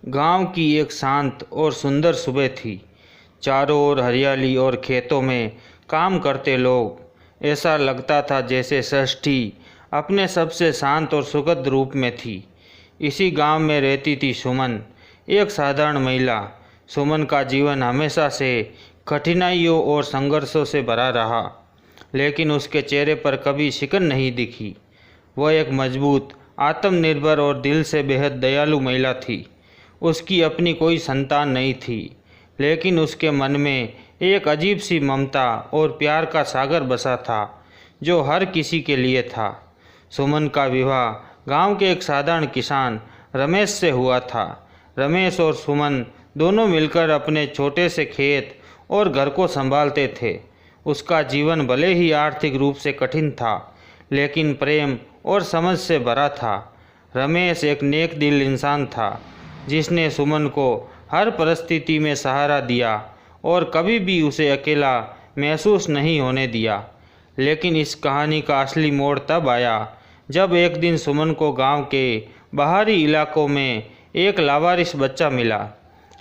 गांव की एक शांत और सुंदर सुबह थी। चारों ओर हरियाली और खेतों में काम करते लोग। ऐसा लगता था जैसे सृष्टि अपने सबसे शांत और सुखद रूप में थी। इसी गांव में रहती थी सुमन, एक साधारण महिला। सुमन का जीवन हमेशा से कठिनाइयों और संघर्षों से भरा रहा, लेकिन उसके चेहरे पर कभी शिकन नहीं दिखी। वह एक मजबूत, आत्मनिर्भर और दिल से बेहद दयालु महिला थी। उसकी अपनी कोई संतान नहीं थी, लेकिन उसके मन में एक अजीब सी ममता और प्यार का सागर बसा था, जो हर किसी के लिए था। सुमन का विवाह गांव के एक साधारण किसान रमेश से हुआ था। रमेश और सुमन दोनों मिलकर अपने छोटे से खेत और घर को संभालते थे। उसका जीवन भले ही आर्थिक रूप से कठिन था, लेकिन प्रेम और समझ से भरा था। रमेश एक नेक दिल इंसान था, जिसने सुमन को हर परिस्थिति में सहारा दिया और कभी भी उसे अकेला महसूस नहीं होने दिया। लेकिन इस कहानी का असली मोड़ तब आया जब एक दिन सुमन को गांव के बाहरी इलाकों में एक लावारिस बच्चा मिला।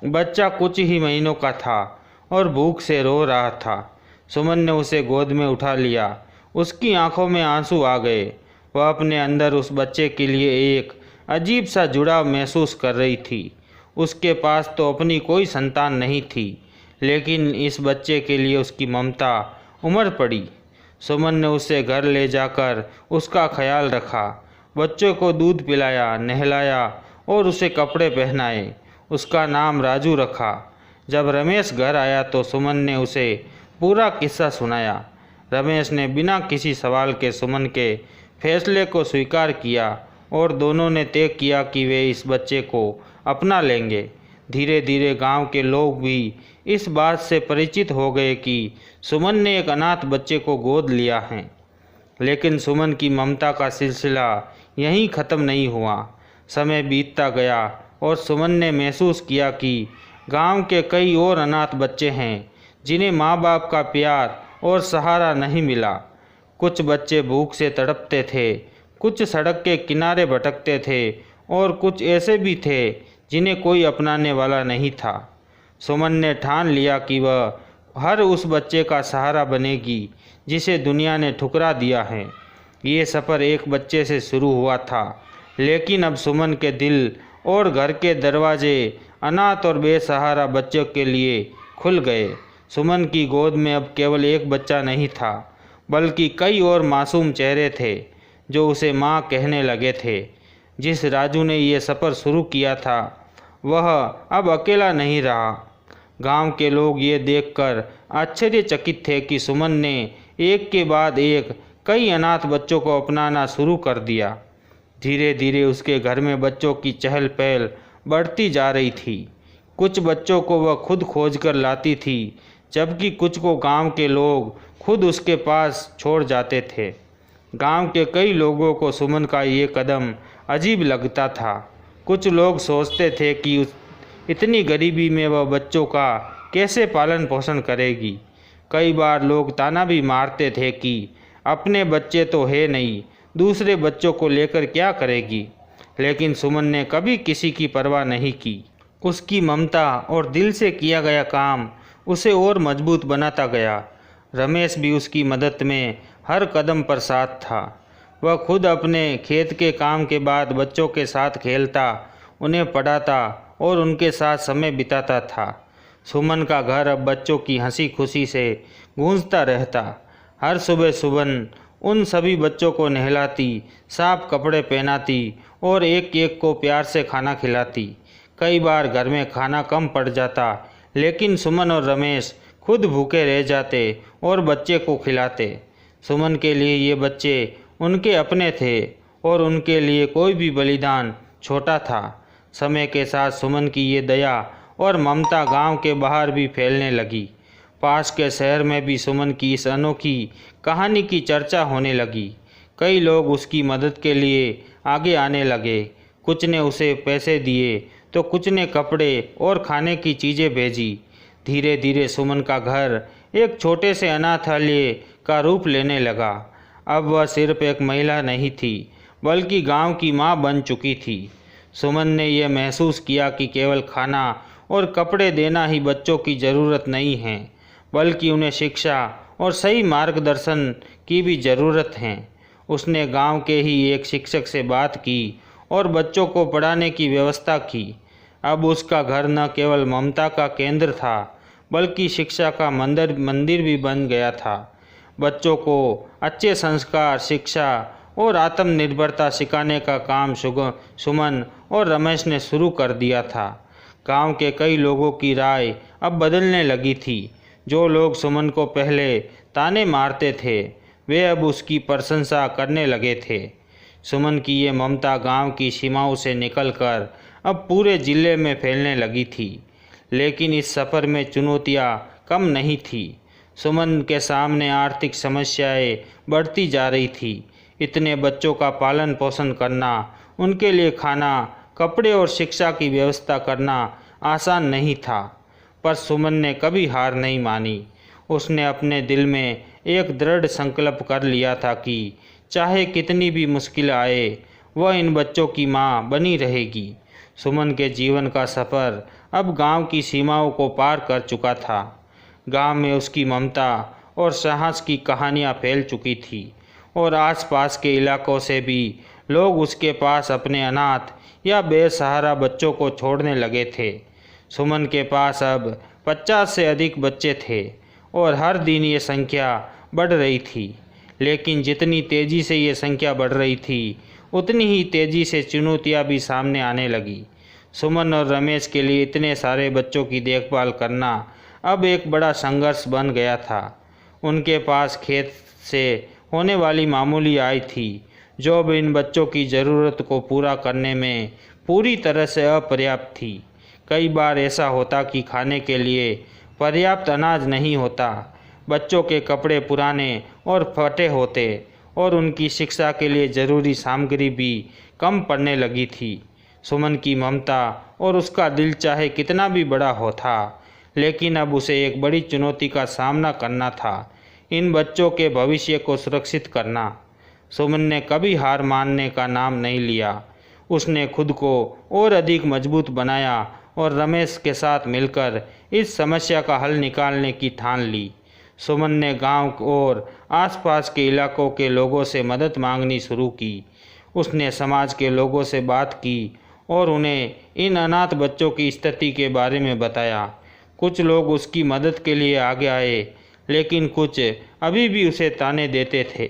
बच्चा कुछ ही महीनों का था और भूख से रो रहा था। सुमन ने उसे गोद में उठा लिया। उसकी आंखों में आंसू आ गए। वह अपने अंदर उस बच्चे के लिए एक अजीब सा जुड़ाव महसूस कर रही थी। उसके पास तो अपनी कोई संतान नहीं थी, लेकिन इस बच्चे के लिए उसकी ममता उमड़ पड़ी। सुमन ने उसे घर ले जाकर उसका ख्याल रखा, बच्चे को दूध पिलाया, नहलाया और उसे कपड़े पहनाए। उसका नाम राजू रखा। जब रमेश घर आया तो सुमन ने उसे पूरा किस्सा सुनाया। रमेश ने बिना किसी सवाल के सुमन के फैसले को स्वीकार किया और दोनों ने तय किया कि वे इस बच्चे को अपना लेंगे। धीरे धीरे गांव के लोग भी इस बात से परिचित हो गए कि सुमन ने एक अनाथ बच्चे को गोद लिया है। लेकिन सुमन की ममता का सिलसिला यहीं ख़त्म नहीं हुआ। समय बीतता गया और सुमन ने महसूस किया कि गांव के कई और अनाथ बच्चे हैं, जिन्हें माँ बाप का प्यार और सहारा नहीं मिला। कुछ बच्चे भूख से तड़पते थे, कुछ सड़क के किनारे भटकते थे और कुछ ऐसे भी थे जिन्हें कोई अपनाने वाला नहीं था। सुमन ने ठान लिया कि वह हर उस बच्चे का सहारा बनेगी जिसे दुनिया ने ठुकरा दिया है। ये सफ़र एक बच्चे से शुरू हुआ था, लेकिन अब सुमन के दिल और घर के दरवाजे अनाथ और बेसहारा बच्चों के लिए खुल गए। सुमन की गोद में अब केवल एक बच्चा नहीं था, बल्कि कई और मासूम चेहरे थे जो उसे माँ कहने लगे थे। जिस राजू ने ये सफ़र शुरू किया था, वह अब अकेला नहीं रहा। गांव के लोग ये देखकर आश्चर्यचकित थे कि सुमन ने एक के बाद एक कई अनाथ बच्चों को अपनाना शुरू कर दिया। धीरे धीरे उसके घर में बच्चों की चहल पहल बढ़ती जा रही थी। कुछ बच्चों को वह खुद खोज कर लाती थी, जबकि कुछ को गांव के लोग खुद उसके पास छोड़ जाते थे। गांव के कई लोगों को सुमन का ये कदम अजीब लगता था। कुछ लोग सोचते थे कि इतनी गरीबी में वह बच्चों का कैसे पालन पोषण करेगी। कई बार लोग ताना भी मारते थे कि अपने बच्चे तो है नहीं, दूसरे बच्चों को लेकर क्या करेगी। लेकिन सुमन ने कभी किसी की परवाह नहीं की। उसकी ममता और दिल से किया गया काम उसे और मजबूत बनाता गया। रमेश भी उसकी मदद में हर कदम पर साथ था। वह खुद अपने खेत के काम के बाद बच्चों के साथ खेलता, उन्हें पढ़ाता और उनके साथ समय बिताता था। सुमन का घर अब बच्चों की हंसी खुशी से गूंजता रहता। हर सुबह सुमन उन सभी बच्चों को नहलाती, साफ कपड़े पहनाती और एक एक को प्यार से खाना खिलाती। कई बार घर में खाना कम पड़ जाता, लेकिन सुमन और रमेश खुद भूखे रह जाते और बच्चे को खिलाते। सुमन के लिए ये बच्चे उनके अपने थे और उनके लिए कोई भी बलिदान छोटा था। समय के साथ सुमन की ये दया और ममता गांव के बाहर भी फैलने लगी। पास के शहर में भी सुमन की इस अनोखी कहानी की चर्चा होने लगी। कई लोग उसकी मदद के लिए आगे आने लगे। कुछ ने उसे पैसे दिए तो कुछ ने कपड़े और खाने की चीज़ें भेजी। धीरे धीरे सुमन का घर एक छोटे से अनाथालय का रूप लेने लगा। अब वह सिर्फ एक महिला नहीं थी, बल्कि गांव की मां बन चुकी थी। सुमन ने यह महसूस किया कि केवल खाना और कपड़े देना ही बच्चों की ज़रूरत नहीं है, बल्कि उन्हें शिक्षा और सही मार्गदर्शन की भी ज़रूरत है। उसने गांव के ही एक शिक्षक से बात की और बच्चों को पढ़ाने की व्यवस्था की। अब उसका घर न केवल ममता का केंद्र था, बल्कि शिक्षा का मंदिर भी बन गया था। बच्चों को अच्छे संस्कार, शिक्षा और आत्मनिर्भरता सिखाने का काम सुमन और रमेश ने शुरू कर दिया था। गांव के कई लोगों की राय अब बदलने लगी थी। जो लोग सुमन को पहले ताने मारते थे, वे अब उसकी प्रशंसा करने लगे थे। सुमन की ये ममता गांव की सीमाओं से निकलकर अब पूरे जिले में फैलने लगी थी। लेकिन इस सफ़र में चुनौतियां कम नहीं थी। सुमन के सामने आर्थिक समस्याएं बढ़ती जा रही थी। इतने बच्चों का पालन पोषण करना, उनके लिए खाना, कपड़े और शिक्षा की व्यवस्था करना आसान नहीं था। पर सुमन ने कभी हार नहीं मानी। उसने अपने दिल में एक दृढ़ संकल्प कर लिया था कि चाहे कितनी भी मुश्किल आए, वह इन बच्चों की माँ बनी रहेगी। सुमन के जीवन का सफ़र अब गांव की सीमाओं को पार कर चुका था। गांव में उसकी ममता और साहस की कहानियाँ फैल चुकी थी और आसपास के इलाकों से भी लोग उसके पास अपने अनाथ या बेसहारा बच्चों को छोड़ने लगे थे। सुमन के पास अब 50 से अधिक बच्चे थे और हर दिन ये संख्या बढ़ रही थी। लेकिन जितनी तेज़ी से ये संख्या बढ़ रही थी, उतनी ही तेज़ी से चुनौतियाँ भी सामने आने लगी। सुमन और रमेश के लिए इतने सारे बच्चों की देखभाल करना अब एक बड़ा संघर्ष बन गया था। उनके पास खेत से होने वाली मामूली आय थी, जो अब इन बच्चों की ज़रूरत को पूरा करने में पूरी तरह से अपर्याप्त थी। कई बार ऐसा होता कि खाने के लिए पर्याप्त अनाज नहीं होता, बच्चों के कपड़े पुराने और फटे होते और उनकी शिक्षा के लिए ज़रूरी सामग्री भी कम पड़ने लगी थी। सुमन की ममता और उसका दिल चाहे कितना भी बड़ा हो था, लेकिन अब उसे एक बड़ी चुनौती का सामना करना था, इन बच्चों के भविष्य को सुरक्षित करना। सुमन ने कभी हार मानने का नाम नहीं लिया। उसने खुद को और अधिक मजबूत बनाया और रमेश के साथ मिलकर इस समस्या का हल निकालने की ठान ली। सुमन ने गांव और आसपास के इलाकों के लोगों से मदद मांगनी शुरू की। उसने समाज के लोगों से बात की और उन्हें इन अनाथ बच्चों की स्थिति के बारे में बताया। कुछ लोग उसकी मदद के लिए आगे आए, लेकिन कुछ अभी भी उसे ताने देते थे।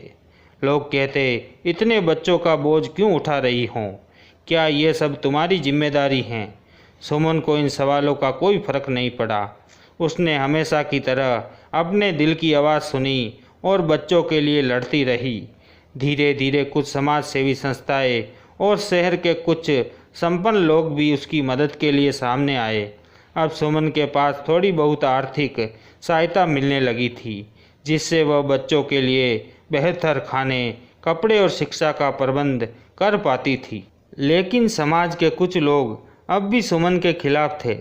लोग कहते, इतने बच्चों का बोझ क्यों उठा रही हों? क्या ये सब तुम्हारी जिम्मेदारी हैं? सुमन को इन सवालों का कोई फर्क नहीं पड़ा। उसने हमेशा की तरह अपने दिल की आवाज़ सुनी और बच्चों के लिए लड़ती रही। धीरे धीरे कुछ समाज सेवी संस्थाएं और शहर के कुछ संपन्न लोग भी उसकी मदद के लिए सामने आए। अब सुमन के पास थोड़ी बहुत आर्थिक सहायता मिलने लगी थी, जिससे वह बच्चों के लिए बेहतर खाने, कपड़े और शिक्षा का प्रबंध कर पाती थी। लेकिन समाज के कुछ लोग अब भी सुमन के खिलाफ थे।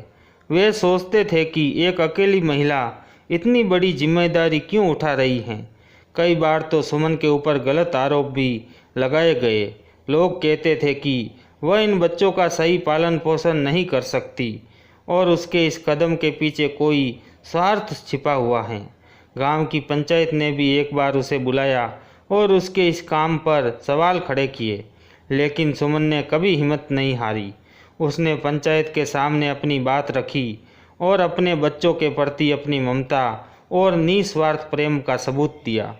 वे सोचते थे कि एक अकेली महिला इतनी बड़ी जिम्मेदारी क्यों उठा रही हैं। कई बार तो सुमन के ऊपर गलत आरोप भी लगाए गए। लोग कहते थे कि वह इन बच्चों का सही पालन पोषण नहीं कर सकती और उसके इस कदम के पीछे कोई स्वार्थ छिपा हुआ है। गांव की पंचायत ने भी एक बार उसे बुलाया और उसके इस काम पर सवाल खड़े किए, लेकिन सुमन ने कभी हिम्मत नहीं हारी। उसने पंचायत के सामने अपनी बात रखी और अपने बच्चों के प्रति अपनी ममता और निस्वार्थ प्रेम का सबूत दिया।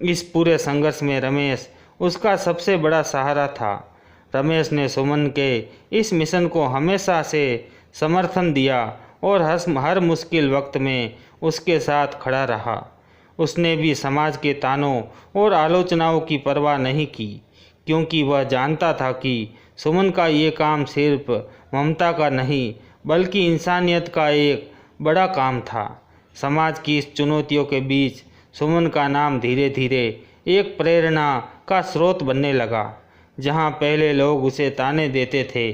इस पूरे संघर्ष में रमेश उसका सबसे बड़ा सहारा था। रमेश ने सुमन के इस मिशन को हमेशा से समर्थन दिया और हर मुश्किल वक्त में उसके साथ खड़ा रहा। उसने भी समाज के तानों और आलोचनाओं की परवाह नहीं की, क्योंकि वह जानता था कि सुमन का ये काम सिर्फ ममता का नहीं, बल्कि इंसानियत का एक बड़ा काम था। समाज की इस चुनौतियों के बीच सुमन का नाम धीरे धीरे एक प्रेरणा का स्रोत बनने लगा। जहां पहले लोग उसे ताने देते थे,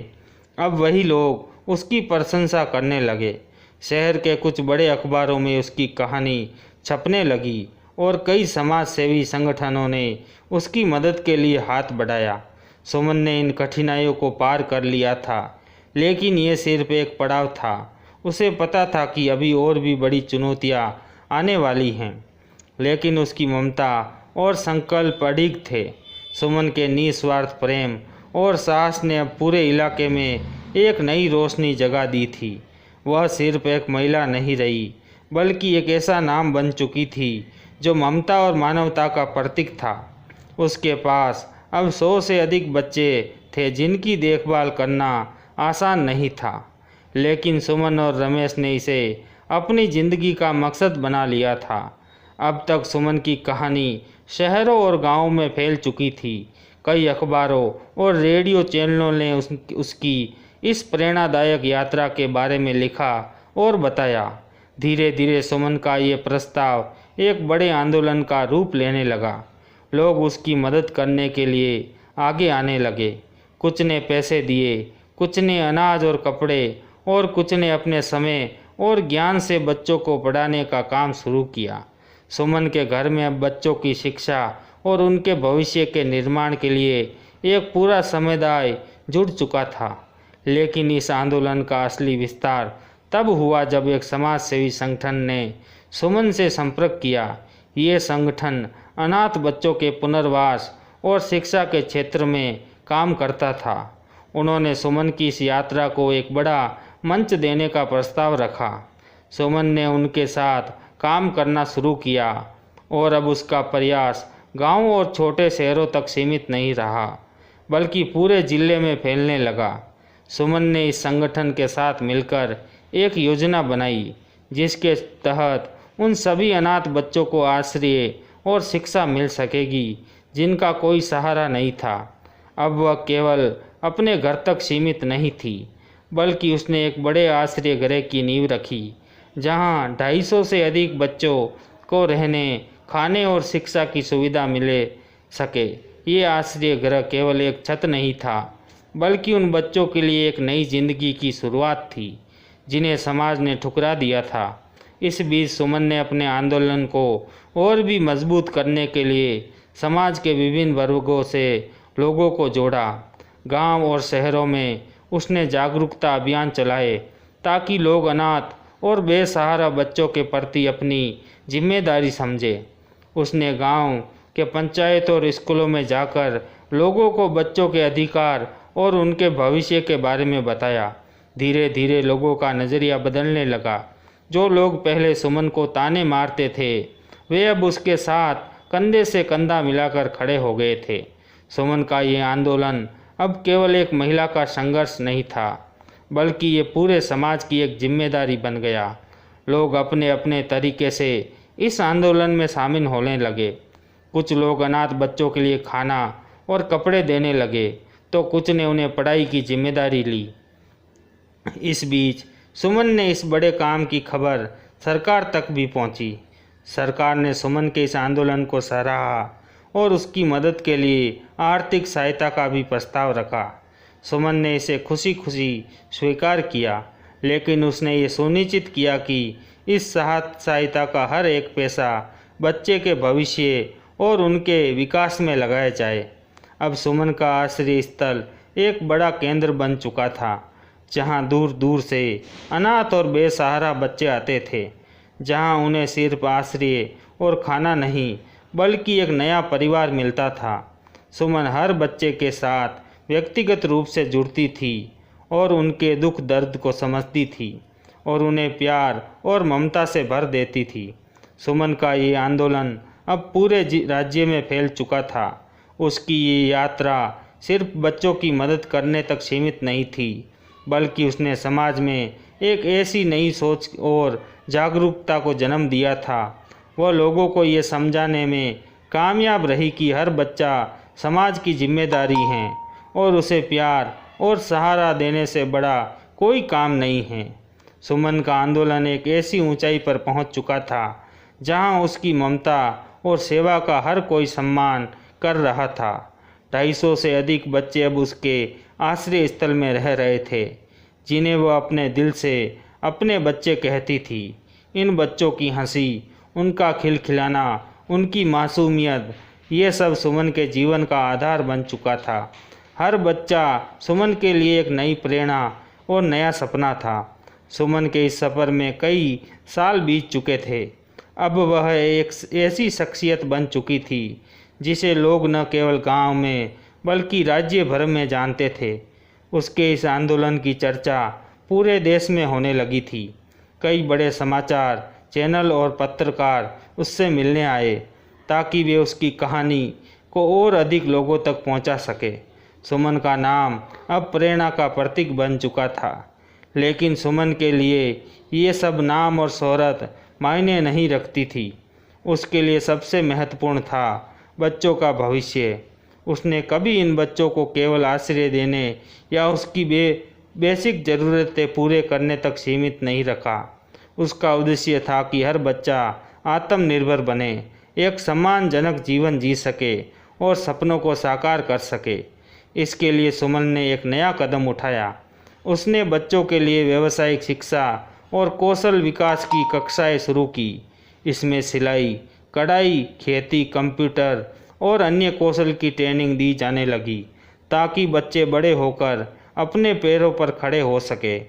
अब वही लोग उसकी प्रशंसा करने लगे। शहर के कुछ बड़े अखबारों में उसकी कहानी छपने लगी और कई समाज सेवी संगठनों ने उसकी मदद के लिए हाथ बढ़ाया। सुमन ने इन कठिनाइयों को पार कर लिया था, लेकिन ये सिर्फ एक पड़ाव था। उसे पता था कि अभी और भी बड़ी चुनौतियाँ आने वाली हैं, लेकिन उसकी ममता और संकल्प अडिग थे। सुमन के निस्वार्थ प्रेम और साहस ने अब पूरे इलाके में एक नई रोशनी जगा दी थी। वह सिर्फ एक महिला नहीं रही, बल्कि एक ऐसा नाम बन चुकी थी जो ममता और मानवता का प्रतीक था। उसके पास अब 100 से अधिक बच्चे थे जिनकी देखभाल करना आसान नहीं था, लेकिन सुमन और रमेश ने इसे अपनी ज़िंदगी का मकसद बना लिया था। अब तक सुमन की कहानी शहरों और गांवों में फैल चुकी थी। कई अखबारों और रेडियो चैनलों ने उसकी इस प्रेरणादायक यात्रा के बारे में लिखा और बताया। धीरे धीरे सुमन का ये प्रस्ताव एक बड़े आंदोलन का रूप लेने लगा। लोग उसकी मदद करने के लिए आगे आने लगे। कुछ ने पैसे दिए, कुछ ने अनाज और कपड़े, और कुछ ने अपने समय और ज्ञान से बच्चों को पढ़ाने का काम शुरू किया। सुमन के घर में अब बच्चों की शिक्षा और उनके भविष्य के निर्माण के लिए एक पूरा समुदाय जुड़ चुका था। लेकिन इस आंदोलन का असली विस्तार तब हुआ जब एक समाज सेवी संगठन ने सुमन से संपर्क किया। ये संगठन अनाथ बच्चों के पुनर्वास और शिक्षा के क्षेत्र में काम करता था। उन्होंने सुमन की इस यात्रा को एक बड़ा मंच देने का प्रस्ताव रखा। सुमन ने उनके साथ काम करना शुरू किया और अब उसका प्रयास गांवों और छोटे शहरों तक सीमित नहीं रहा, बल्कि पूरे जिले में फैलने लगा। सुमन ने इस संगठन के साथ मिलकर एक योजना बनाई जिसके तहत उन सभी अनाथ बच्चों को आश्रय और शिक्षा मिल सकेगी जिनका कोई सहारा नहीं था। अब वह केवल अपने घर तक सीमित नहीं थी, बल्कि उसने एक बड़े आश्रय गृह की नींव रखी जहां 250 से अधिक बच्चों को रहने, खाने और शिक्षा की सुविधा मिले सके। ये आश्रय गृह केवल एक छत नहीं था, बल्कि उन बच्चों के लिए एक नई जिंदगी की शुरुआत थी जिन्हें समाज ने ठुकरा दिया था। इस बीच सुमन ने अपने आंदोलन को और भी मजबूत करने के लिए समाज के विभिन्न वर्गों से लोगों को जोड़ा। गांव और शहरों में उसने जागरूकता अभियान चलाए ताकि लोग अनाथ और बेसहारा बच्चों के प्रति अपनी जिम्मेदारी समझें। उसने गांव के पंचायत और स्कूलों में जाकर लोगों को बच्चों के अधिकार और उनके भविष्य के बारे में बताया। धीरे धीरे लोगों का नज़रिया बदलने लगा। जो लोग पहले सुमन को ताने मारते थे, वे अब उसके साथ कंधे से कंधा मिलाकर खड़े हो गए थे। सुमन का ये आंदोलन अब केवल एक महिला का संघर्ष नहीं था, बल्कि ये पूरे समाज की एक जिम्मेदारी बन गया। लोग अपने अपने तरीके से इस आंदोलन में शामिल होने लगे। कुछ लोग अनाथ बच्चों के लिए खाना और कपड़े देने लगे, तो कुछ ने उन्हें पढ़ाई की जिम्मेदारी ली। इस बीच सुमन ने इस बड़े काम की खबर सरकार तक भी पहुंची। सरकार ने सुमन के इस आंदोलन को सराहा और उसकी मदद के लिए आर्थिक सहायता का भी प्रस्ताव रखा। सुमन ने इसे खुशी खुशी स्वीकार किया, लेकिन उसने ये सुनिश्चित किया कि इस सहायता का हर एक पैसा बच्चे के भविष्य और उनके विकास में लगाया जाए। अब सुमन का आश्रय स्थल एक बड़ा केंद्र बन चुका था, जहां दूर दूर से अनाथ और बेसहारा बच्चे आते थे, जहां उन्हें सिर्फ आश्रय और खाना नहीं, बल्कि एक नया परिवार मिलता था। सुमन हर बच्चे के साथ व्यक्तिगत रूप से जुड़ती थी और उनके दुख दर्द को समझती थी और उन्हें प्यार और ममता से भर देती थी। सुमन का ये आंदोलन अब पूरे राज्य में फैल चुका था। उसकी ये यात्रा सिर्फ बच्चों की मदद करने तक सीमित नहीं थी, बल्कि उसने समाज में एक ऐसी नई सोच और जागरूकता को जन्म दिया था। वह लोगों को ये समझाने में कामयाब रही कि हर बच्चा समाज की जिम्मेदारी है और उसे प्यार और सहारा देने से बड़ा कोई काम नहीं है। सुमन का आंदोलन एक ऐसी ऊंचाई पर पहुंच चुका था जहां उसकी ममता और सेवा का हर कोई सम्मान कर रहा था। 250 से अधिक बच्चे अब उसके आश्रय स्थल में रह रहे थे, जिन्हें वह अपने दिल से अपने बच्चे कहती थी। इन बच्चों की हंसी, उनका खिलखिलाना, उनकी मासूमियत, ये सब सुमन के जीवन का आधार बन चुका था। हर बच्चा सुमन के लिए एक नई प्रेरणा और नया सपना था। सुमन के इस सफ़र में कई साल बीत चुके थे। अब वह एक ऐसी शख्सियत बन चुकी थी जिसे लोग न केवल गांव में बल्कि राज्य भर में जानते थे। उसके इस आंदोलन की चर्चा पूरे देश में होने लगी थी। कई बड़े समाचार चैनल और पत्रकार उससे मिलने आए ताकि वे उसकी कहानी को और अधिक लोगों तक पहुंचा सके। सुमन का नाम अब प्रेरणा का प्रतीक बन चुका था, लेकिन सुमन के लिए ये सब नाम और शोहरत मायने नहीं रखती थी। उसके लिए सबसे महत्वपूर्ण था बच्चों का भविष्य। उसने कभी इन बच्चों को केवल आश्रय देने या उसकी बेसिक ज़रूरतें पूरे करने तक सीमित नहीं रखा। उसका उद्देश्य था कि हर बच्चा आत्मनिर्भर बने, एक सम्मानजनक जीवन जी सके और सपनों को साकार कर सके। इसके लिए सुमन ने एक नया कदम उठाया। उसने बच्चों के लिए व्यावसायिक शिक्षा और कौशल विकास की कक्षाएं शुरू की। इसमें सिलाई, कढ़ाई, खेती, कंप्यूटर और अन्य कौशल की ट्रेनिंग दी जाने लगी ताकि बच्चे बड़े होकर अपने पैरों पर खड़े हो सके।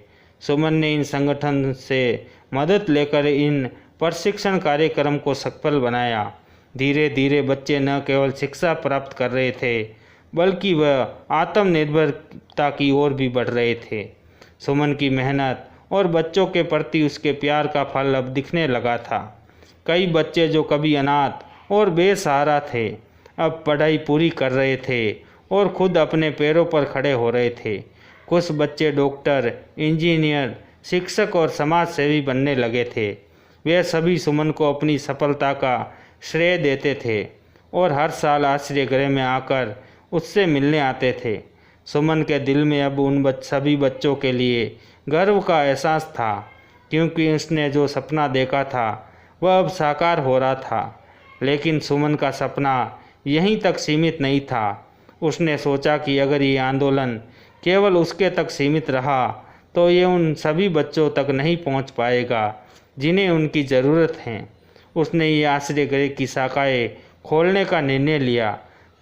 सुमन ने इन संगठन से मदद लेकर इन प्रशिक्षण कार्यक्रम को सफल बनाया। धीरे धीरे बच्चे न केवल शिक्षा प्राप्त कर रहे थे बल्कि वह आत्मनिर्भरता की ओर भी बढ़ रहे थे। सुमन की मेहनत और बच्चों के प्रति उसके प्यार का फल अब दिखने लगा था। कई बच्चे जो कभी अनाथ और बेसहारा थे अब पढ़ाई पूरी कर रहे थे और खुद अपने पैरों पर खड़े हो रहे थे। कुछ बच्चे डॉक्टर, इंजीनियर, शिक्षक और समाज सेवी बनने लगे थे। वे सभी सुमन को अपनी सफलता का श्रेय देते थे और हर साल आश्रय गृह में आकर उससे मिलने आते थे। सुमन के दिल में अब उन सभी बच्चों के लिए गर्व का एहसास था, क्योंकि उसने जो सपना देखा था वह अब साकार हो रहा था। लेकिन सुमन का सपना यहीं तक सीमित नहीं था। उसने सोचा कि अगर ये आंदोलन केवल उसके तक सीमित रहा तो ये उन सभी बच्चों तक नहीं पहुंच पाएगा जिन्हें उनकी ज़रूरत है। उसने ये आश्रय गृह की शाखाएँ खोलने का निर्णय लिया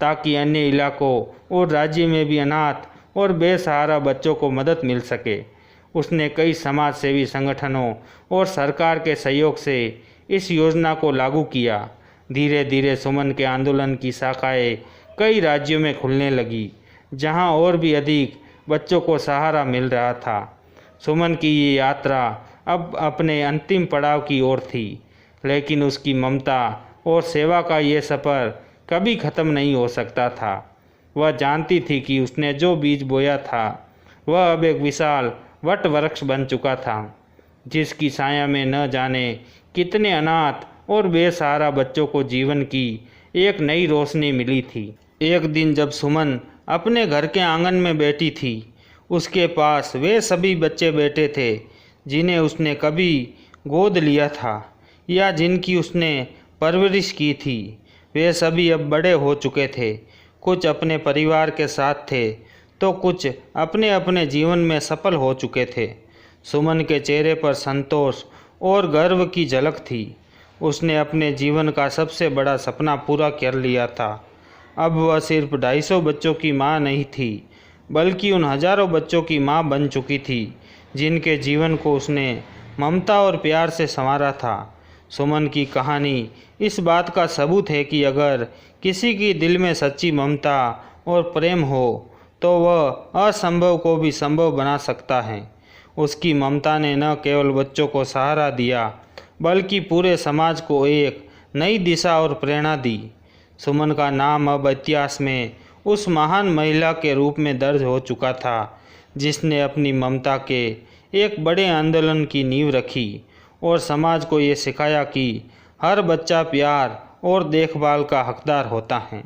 ताकि अन्य इलाकों और राज्य में भी अनाथ और बेसहारा बच्चों को मदद मिल सके। उसने कई समाज सेवी संगठनों और सरकार के सहयोग से इस योजना को लागू किया। धीरे धीरे सुमन के आंदोलन की शाखाएँ कई राज्यों में खुलने लगी, जहां और भी अधिक बच्चों को सहारा मिल रहा था। सुमन की ये यात्रा अब अपने अंतिम पड़ाव की ओर थी, लेकिन उसकी ममता और सेवा का ये सफ़र कभी ख़त्म नहीं हो सकता था। वह जानती थी कि उसने जो बीज बोया था वह अब एक विशाल वट वृक्ष बन चुका था, जिसकी छाया में न जाने कितने अनाथ और बेसहारा बच्चों को जीवन की एक नई रोशनी मिली थी। एक दिन जब सुमन अपने घर के आंगन में बैठी थी, उसके पास वे सभी बच्चे बैठे थे जिन्हें उसने कभी गोद लिया था या जिनकी उसने परवरिश की थी। वे सभी अब बड़े हो चुके थे। कुछ अपने परिवार के साथ थे तो कुछ अपने अपने जीवन में सफल हो चुके थे। सुमन के चेहरे पर संतोष और गर्व की झलक थी। उसने अपने जीवन का सबसे बड़ा सपना पूरा कर लिया था। अब वह सिर्फ 250 बच्चों की माँ नहीं थी, बल्कि उन हजारों बच्चों की माँ बन चुकी थी जिनके जीवन को उसने ममता और प्यार से संवारा था। सुमन की कहानी इस बात का सबूत है कि अगर किसी की दिल में सच्ची ममता और प्रेम हो तो वह असंभव को भी संभव बना सकता है। उसकी ममता ने न केवल बच्चों को सहारा दिया बल्कि पूरे समाज को एक नई दिशा और प्रेरणा दी। सुमन का नाम अब इतिहास में उस महान महिला के रूप में दर्ज हो चुका था जिसने अपनी ममता के एक बड़े आंदोलन की नींव रखी और समाज को ये सिखाया कि हर बच्चा प्यार और देखभाल का हकदार होता है।